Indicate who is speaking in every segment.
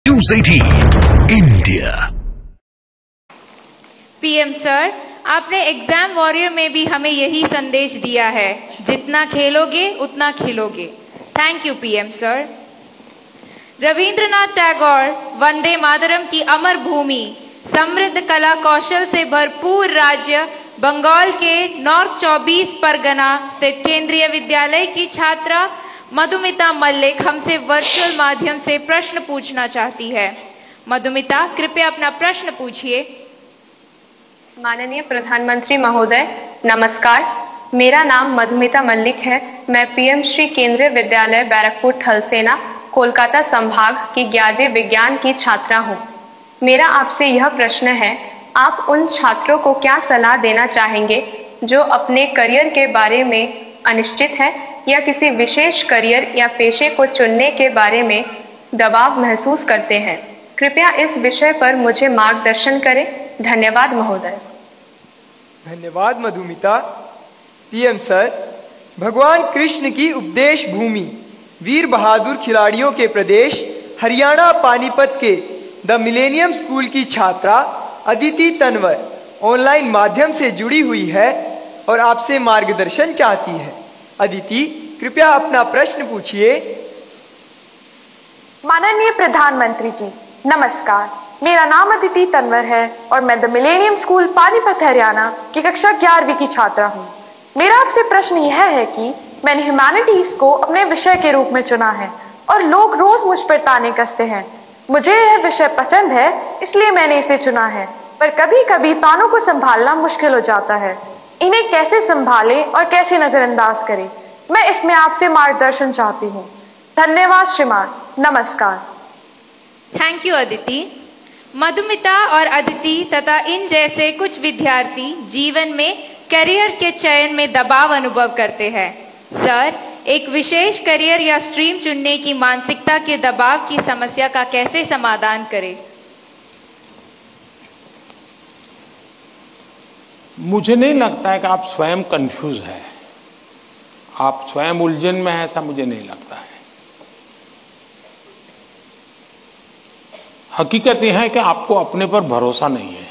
Speaker 1: News 18 India.
Speaker 2: PM sir, आपने exam warrior में भी हमें यही संदेश दिया है, जितना खेलोगे उतना खिलोगे। Thank you PM sir. Rabindranath Tagore Vande Mataram की अमर भूमि, समृद्ध कला कौशल से भरपूर राज्य बंगाल के नॉर्थ 24 परगना स्थित केंद्रीय विद्यालय की छात्रा मधुमिता मल्लिक हमसे वर्चुअल माध्यम से प्रश्न पूछना चाहती है। मधुमिता, कृपया अपना प्रश्न पूछिए।
Speaker 3: माननीय प्रधानमंत्री महोदय, नमस्कार। मेरा नाम मधुमिता मल्लिक है। मैं पीएम श्री केंद्रीय विद्यालय बैरकपुर थलसेना कोलकाता संभाग की 11वीं विज्ञान की छात्रा हूँ। मेरा आपसे यह प्रश्न है, आप उन छात्रों को क्या सलाह देना चाहेंगे जो अपने करियर के बारे में अनिश्चित है या किसी विशेष करियर या पेशे को चुनने के बारे में दबाव महसूस करते हैं? कृपया इस विषय पर मुझे मार्गदर्शन करें। धन्यवाद महोदय।
Speaker 4: धन्यवाद मधुमिता। पीएम सर, भगवान कृष्ण की उपदेश भूमि, वीर बहादुर खिलाड़ियों के प्रदेश हरियाणा पानीपत के द मिलेनियम स्कूल की छात्रा अदिति तनवर ऑनलाइन माध्यम से जुड़ी हुई है और आपसे मार्गदर्शन चाहती है। अदिति, कृपया अपना प्रश्न पूछिए।
Speaker 5: माननीय प्रधानमंत्री जी, नमस्कार। मेरा नाम अदिति तनवर है और मैं the millennium school Panipat Haryana की कक्षा 11वीं की छात्रा हूँ। मेरा आपसे प्रश्न यह है कि मैंने ह्यूमैनिटीज को अपने विषय के रूप में चुना है और लोग रोज मुझ पर ताने कसते हैं। मुझे यह विषय पसंद है, इसलिए मैंने इसे चुना है, पर कभी कभी तानों को संभालना मुश्किल हो जाता है। इन्हें कैसे संभालें और कैसे नजरअंदाज करें, मैं इसमें आपसे मार्गदर्शन चाहती हूँ। धन्यवाद श्रीमान, नमस्कार।
Speaker 2: Thank you Aditi. मधुमिता और अदिति तथा इन जैसे कुछ विद्यार्थी जीवन में करियर के चयन में दबाव अनुभव करते हैं। सर, एक विशेष करियर या स्ट्रीम चुनने की मानसिकता के दबाव की समस्या का कैसे समाधान करें?
Speaker 6: मुझे नहीं लगता है कि आप स्वयं कंफ्यूज हैं, आप स्वयं उलझन में हैं, ऐसा मुझे नहीं लगता है। हकीकत यह है कि आपको अपने पर भरोसा नहीं है,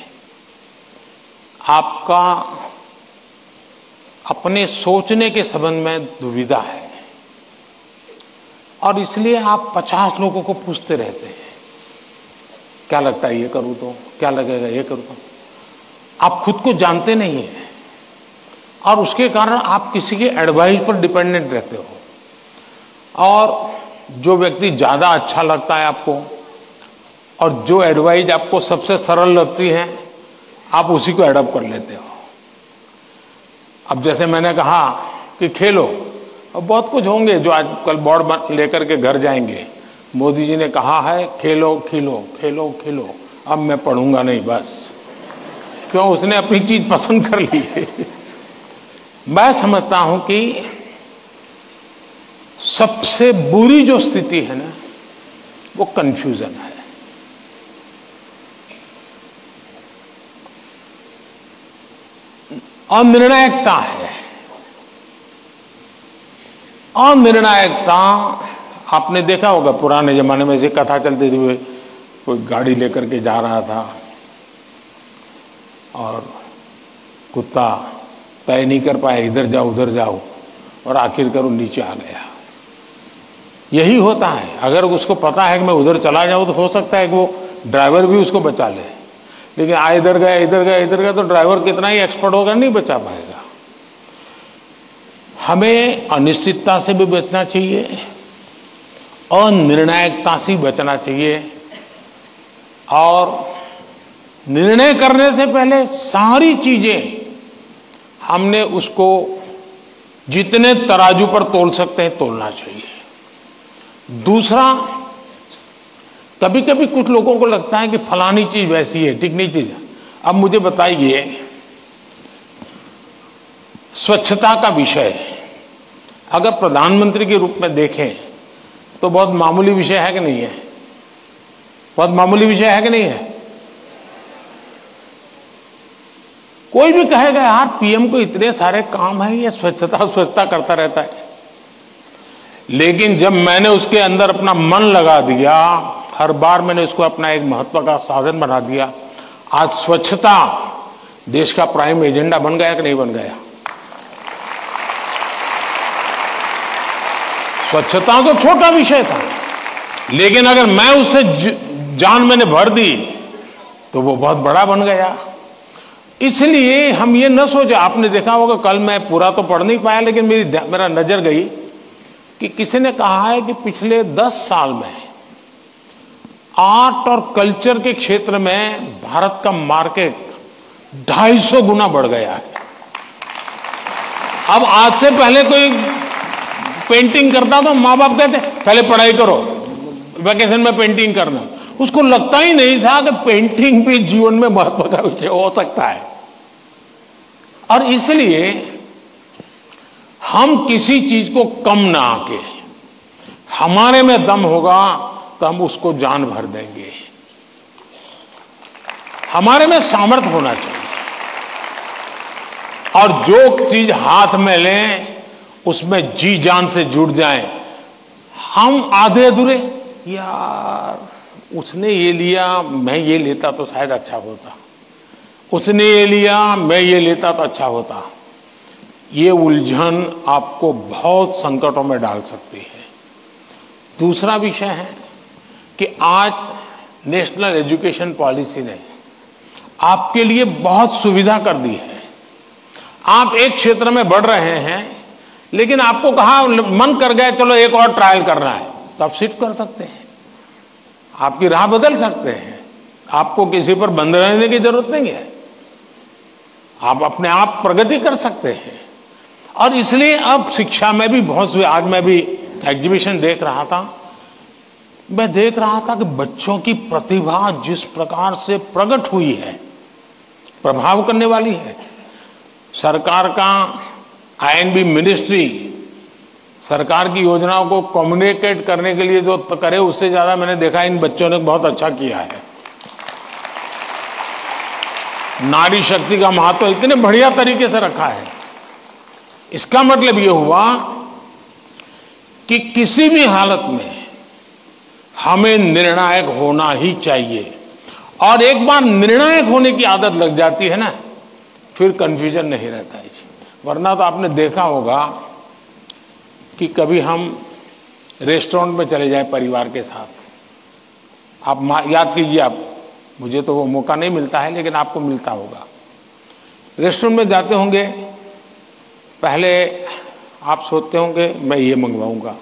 Speaker 6: आपका अपने सोचने के संबंध में दुविधा है और इसलिए आप 50 लोगों को पूछते रहते हैं, क्या लगता है ये करूं तो, क्या लगेगा ये करूं तो। आप खुद को जानते नहीं हैं और उसके कारण आप किसी के एडवाइस पर डिपेंडेंट रहते हो और जो व्यक्ति ज्यादा अच्छा लगता है आपको और जो एडवाइस आपको सबसे सरल लगती है, आप उसी को एडॉप्ट कर लेते हो। अब जैसे मैंने कहा कि खेलो, अब बहुत कुछ होंगे जो आजकल बोर्ड लेकर के घर जाएंगे। मोदी जी ने कहा है खेलो खिलो, खेलो खिलो, अब मैं पढ़ूंगा नहीं, बस। क्यों? उसने अपनी चीज पसंद कर ली है। मैं समझता हूं कि सबसे बुरी जो स्थिति है ना, वो कंफ्यूजन है। अनिर्णायकता है। अनिर्णायकता आपने देखा होगा, पुराने जमाने में ऐसी कथा चलती थी, कोई गाड़ी लेकर के जा रहा था और कुत्ता तय नहीं कर पाया, इधर जाओ उधर जाओ, और आखिरकार वो नीचे आ गया। यही होता है, अगर उसको पता है कि मैं उधर चला जाऊं तो हो सकता है कि वो ड्राइवर भी उसको बचा ले, लेकिन इधर गया इधर गया इधर गया तो ड्राइवर कितना ही एक्सपर्ट होगा, नहीं बचा पाएगा। हमें अनिश्चितता से भी बचना चाहिए, अनिर्णायकता से बचना चाहिए और निर्णय करने से पहले सारी चीजें हमने उसको जितने तराजू पर तोल सकते हैं तोलना चाहिए। दूसरा, कभी कभी कुछ लोगों को लगता है कि फलानी चीज वैसी है, ठीक नहीं चीज। अब मुझे बताइए, स्वच्छता का विषय अगर प्रधानमंत्री के रूप में देखें तो बहुत मामूली विषय है कि नहीं है? बहुत मामूली विषय है कि नहीं है? कोई भी कहेगा यार पीएम को इतने सारे काम है, ये स्वच्छता स्वच्छता करता रहता है। लेकिन जब मैंने उसके अंदर अपना मन लगा दिया, हर बार मैंने इसको अपना एक महत्व का साधन बना दिया। आज स्वच्छता देश का प्राइम एजेंडा बन गया कि नहीं बन गया? स्वच्छता तो छोटा विषय था, लेकिन अगर मैं उससे जान मैंने भर दी तो वो बहुत बड़ा बन गया। इसलिए हम ये न सोचे, आपने देखा होगा, कल मैं पूरा तो पढ़ नहीं पाया, लेकिन मेरा नजर गई कि किसी ने कहा है कि पिछले 10 साल में आर्ट और कल्चर के क्षेत्र में भारत का मार्केट 250 गुना बढ़ गया है। अब आज से पहले कोई पेंटिंग करता तो मां बाप कहते पहले पढ़ाई करो, वैकेशन में पेंटिंग करना। उसको लगता ही नहीं था कि पेंटिंग भी जीवन में महत्व का विषय हो सकता है। और इसलिए हम किसी चीज को कम ना आके, हमारे में दम होगा तो हम उसको जान भर देंगे। हमारे में सामर्थ्य होना चाहिए, और जो चीज हाथ में लें उसमें जी जान से जुड़ जाएं। हम आधे अधूरे, यार उसने ये लिया, मैं ये लेता तो शायद अच्छा होता, उसने ये लिया, मैं ये लेता तो अच्छा होता, ये उलझन आपको बहुत संकटों में डाल सकती है। दूसरा विषय है कि आज नेशनल एजुकेशन पॉलिसी ने आपके लिए बहुत सुविधा कर दी है। आप एक क्षेत्र में बढ़ रहे हैं, लेकिन आपको कहा मन कर गया चलो एक और ट्रायल करना है, तो आप शिफ्ट कर सकते हैं, आपकी राह बदल सकते हैं। आपको किसी पर बंधे रहने की जरूरत नहीं है, आप अपने आप प्रगति कर सकते हैं। और इसलिए अब शिक्षा में भी बहुत, आज मैं भी एग्जीबिशन देख रहा था, मैं देख रहा था कि बच्चों की प्रतिभा जिस प्रकार से प्रकट हुई है, प्रभाव करने वाली है। सरकार का आईएनबी मिनिस्ट्री सरकार की योजनाओं को कम्युनिकेट करने के लिए जो करे, उससे ज्यादा मैंने देखा इन बच्चों ने बहुत अच्छा किया है। नारी शक्ति का महत्व इतने बढ़िया तरीके से रखा है। इसका मतलब यह हुआ कि किसी भी हालत में हमें निर्णायक होना ही चाहिए, और एक बार निर्णायक होने की आदत लग जाती है ना, फिर कंफ्यूजन नहीं रहता है। वरना तो आपने देखा होगा कि कभी हम रेस्टोरेंट में चले जाएं परिवार के साथ, आप याद कीजिए, आप, मुझे तो वो मौका नहीं मिलता है, लेकिन आपको मिलता होगा। रेस्टोरेंट में जाते होंगे, पहले आप सोचते होंगे मैं ये मंगवाऊंगा,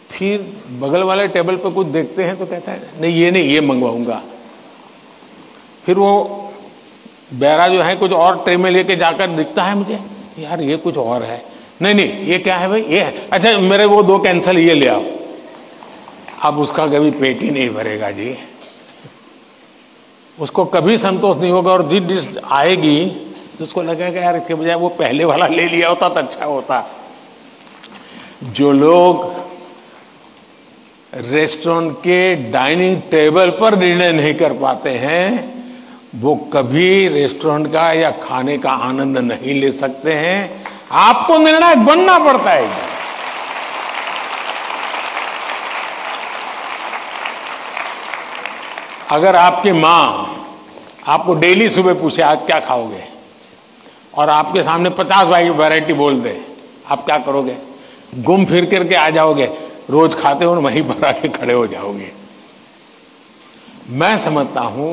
Speaker 6: फिर बगल वाले टेबल पर कुछ देखते हैं तो कहता है नहीं ये नहीं, ये मंगवाऊंगा। फिर वो बैरा जो है कुछ और ट्रे में लेके जाकर दिखता है मुझे, यार ये कुछ और है, नहीं नहीं ये क्या है भाई, ये है, अच्छा मेरे वो 2 कैंसल, ये ले आओ। अब उसका कभी पेट ही नहीं भरेगा जी, उसको कभी संतोष नहीं होगा, और जिस डिश आएगी तो उसको लगेगा यार इसके बजाय वो पहले वाला ले लिया होता तो अच्छा होता। जो लोग रेस्टोरेंट के डाइनिंग टेबल पर निर्णय नहीं कर पाते हैं, वो कभी रेस्टोरेंट का या खाने का आनंद नहीं ले सकते हैं। आपको निर्णायक बनना पड़ता है। अगर आपकी मां आपको डेली सुबह पूछे आज क्या खाओगे, और आपके सामने 50 वैरायटी बोल दे, आप क्या करोगे? घूम फिर करके आ जाओगे, रोज खाते हो वहीं पर आके खड़े हो जाओगे। मैं समझता हूं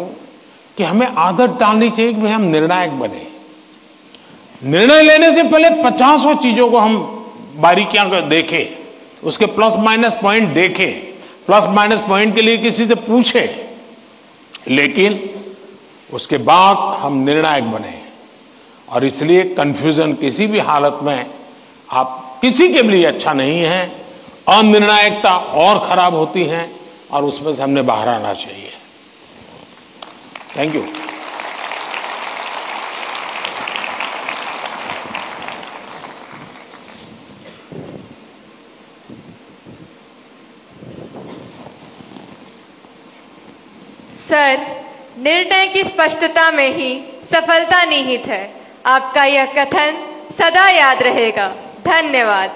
Speaker 6: कि हमें आदत डालनी चाहिए कि हम निर्णायक बने। निर्णय लेने से पहले 50 चीजों को हम बारीकियां देखें, उसके प्लस माइनस पॉइंट देखें, प्लस माइनस पॉइंट के लिए किसी से पूछे, लेकिन उसके बाद हम निर्णायक बने। और इसलिए कंफ्यूजन किसी भी हालत में आप किसी के लिए अच्छा नहीं है। अनिर्णायकता और खराब होती है, और उसमें से हमने बाहर आना चाहिए। Thank you.
Speaker 2: सर, निर्णय की स्पष्टता में ही सफलता निहित है। आपका यह कथन सदा याद रहेगा। धन्यवाद।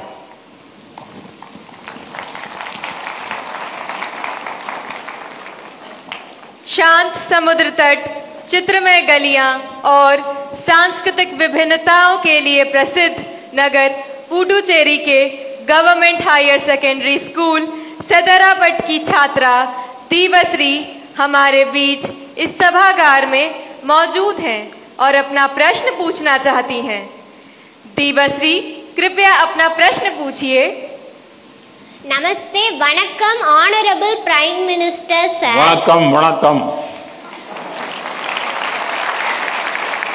Speaker 2: शांत समुद्र तट, चित्रमय गलियां और सांस्कृतिक विभिन्नताओं के लिए प्रसिद्ध नगर पुडुचेरी के गवर्नमेंट हायर सेकेंडरी स्कूल सदरापट की छात्रा दीवश्री हमारे बीच इस सभागार में मौजूद हैं और अपना प्रश्न पूछना चाहती हैं। दीवश्री, कृपया अपना प्रश्न पूछिए।
Speaker 7: नमस्ते, वणक्कम ऑनरेबल प्राइम मिनिस्टर सर।
Speaker 6: वणक्कम वणक्कम।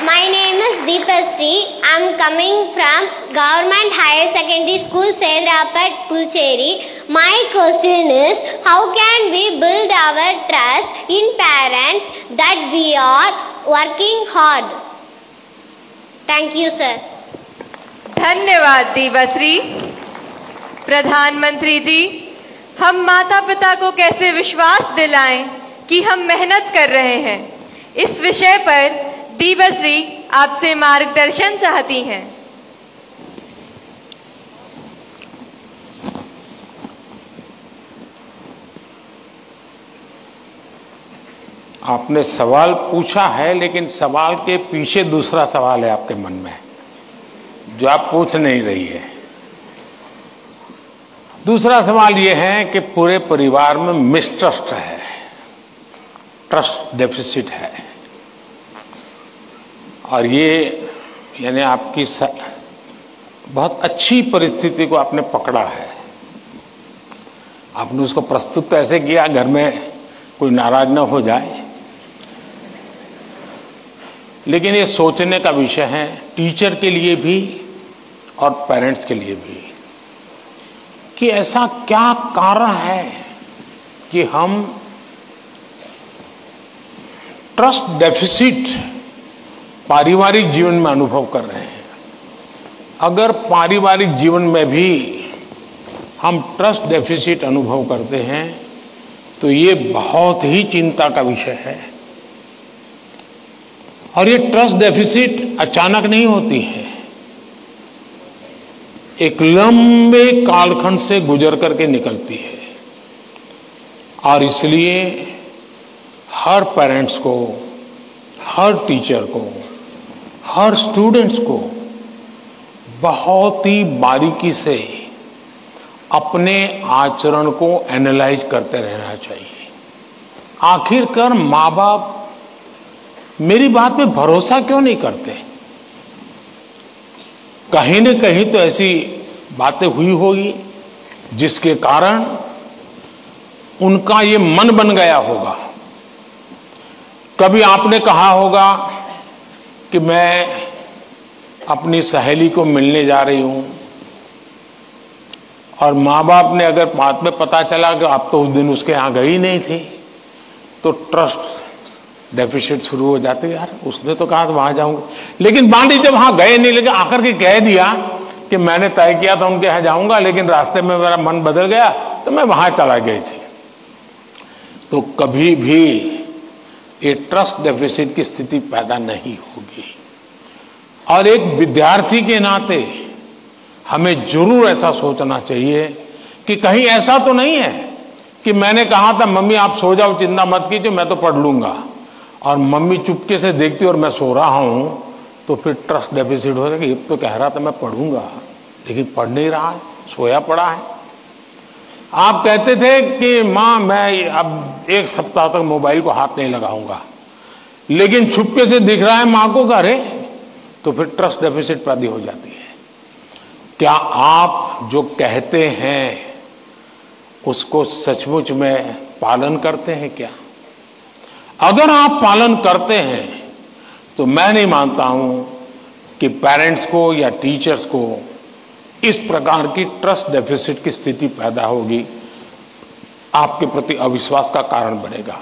Speaker 7: My name is Deepasri. I am coming from Government Higher Secondary School, Sedrapat, Puducherry. My question is, how can we build our trust in parents that we are working hard? Thank you, sir.
Speaker 2: धन्यवाद दीवश्री। प्रधानमंत्री जी, हम माता पिता को कैसे विश्वास दिलाएं कि हम मेहनत कर रहे हैं, इस विषय पर दीवश्री आपसे मार्गदर्शन चाहती हैं।
Speaker 6: आपने सवाल पूछा है, लेकिन सवाल के पीछे दूसरा सवाल है आपके मन में, जो आप पूछ नहीं रही है। दूसरा सवाल यह है कि पूरे परिवार में मिसट्रस्ट है, ट्रस्ट डेफिसिट है, और ये यानी आपकी बहुत अच्छी परिस्थिति को आपने पकड़ा है। आपने उसको प्रस्तुत तो ऐसे किया घर में कोई नाराज ना हो जाए, लेकिन ये सोचने का विषय है टीचर के लिए भी और पेरेंट्स के लिए भी, कि ऐसा क्या कारण है कि हम ट्रस्ट डेफिसिट पारिवारिक जीवन में अनुभव कर रहे हैं। अगर पारिवारिक जीवन में भी हम ट्रस्ट डेफिसिट अनुभव करते हैं तो ये बहुत ही चिंता का विषय है। और ये ट्रस्ट डेफिसिट अचानक नहीं होती है, एक लंबे कालखंड से गुजर करके निकलती है। और इसलिए हर पेरेंट्स को, हर टीचर को, हर स्टूडेंट्स को बहुत ही बारीकी से अपने आचरण को एनालाइज करते रहना चाहिए। आखिरकार माँ बाप मेरी बात पे भरोसा क्यों नहीं करते? कहीं न कहीं तो ऐसी बातें हुई होगी जिसके कारण उनका ये मन बन गया होगा। कभी आपने कहा होगा कि मैं अपनी सहेली को मिलने जा रही हूं, और माँ बाप ने अगर बाद में पता चला कि आप तो उस दिन उसके यहां गई नहीं थी, तो ट्रस्ट डेफिसिट शुरू हो जाते। यार उसने तो कहा था वहां जाऊंगा, लेकिन मान लीजिए वहां गए नहीं, लेकिन आकर के कह दिया कि मैंने तय किया था उनके यहां जाऊंगा, लेकिन रास्ते में मेरा मन बदल गया तो मैं वहां चला गई थी। तो कभी भी ये ट्रस्ट डेफिसिट की स्थिति पैदा नहीं होगी। और एक विद्यार्थी के नाते हमें जरूर ऐसा सोचना चाहिए कि कहीं ऐसा तो नहीं है कि मैंने कहा था मम्मी आप सो जाओ, चिंता मत कीजिए, मैं तो पढ़ लूंगा, और मम्मी चुपके से देखती और मैं सो रहा हूं, तो फिर ट्रस्ट डेफिसिट हो जाएगा। ये तो कह रहा था मैं पढ़ूंगा, लेकिन पढ़ नहीं रहा है, सोया पड़ा है। आप कहते थे कि मां मैं अब 1 सप्ताह तक मोबाइल को हाथ नहीं लगाऊंगा, लेकिन छुपके से दिख रहा है मां को, अरे तो फिर ट्रस्ट डेफिसिट पैदा हो जाती है। क्या आप जो कहते हैं उसको सचमुच में पालन करते हैं क्या? अगर आप पालन करते हैं तो मैं नहीं मानता हूं कि पेरेंट्स को या टीचर्स को इस प्रकार की ट्रस्ट डेफिसिट की स्थिति पैदा होगी, आपके प्रति अविश्वास का कारण बनेगा।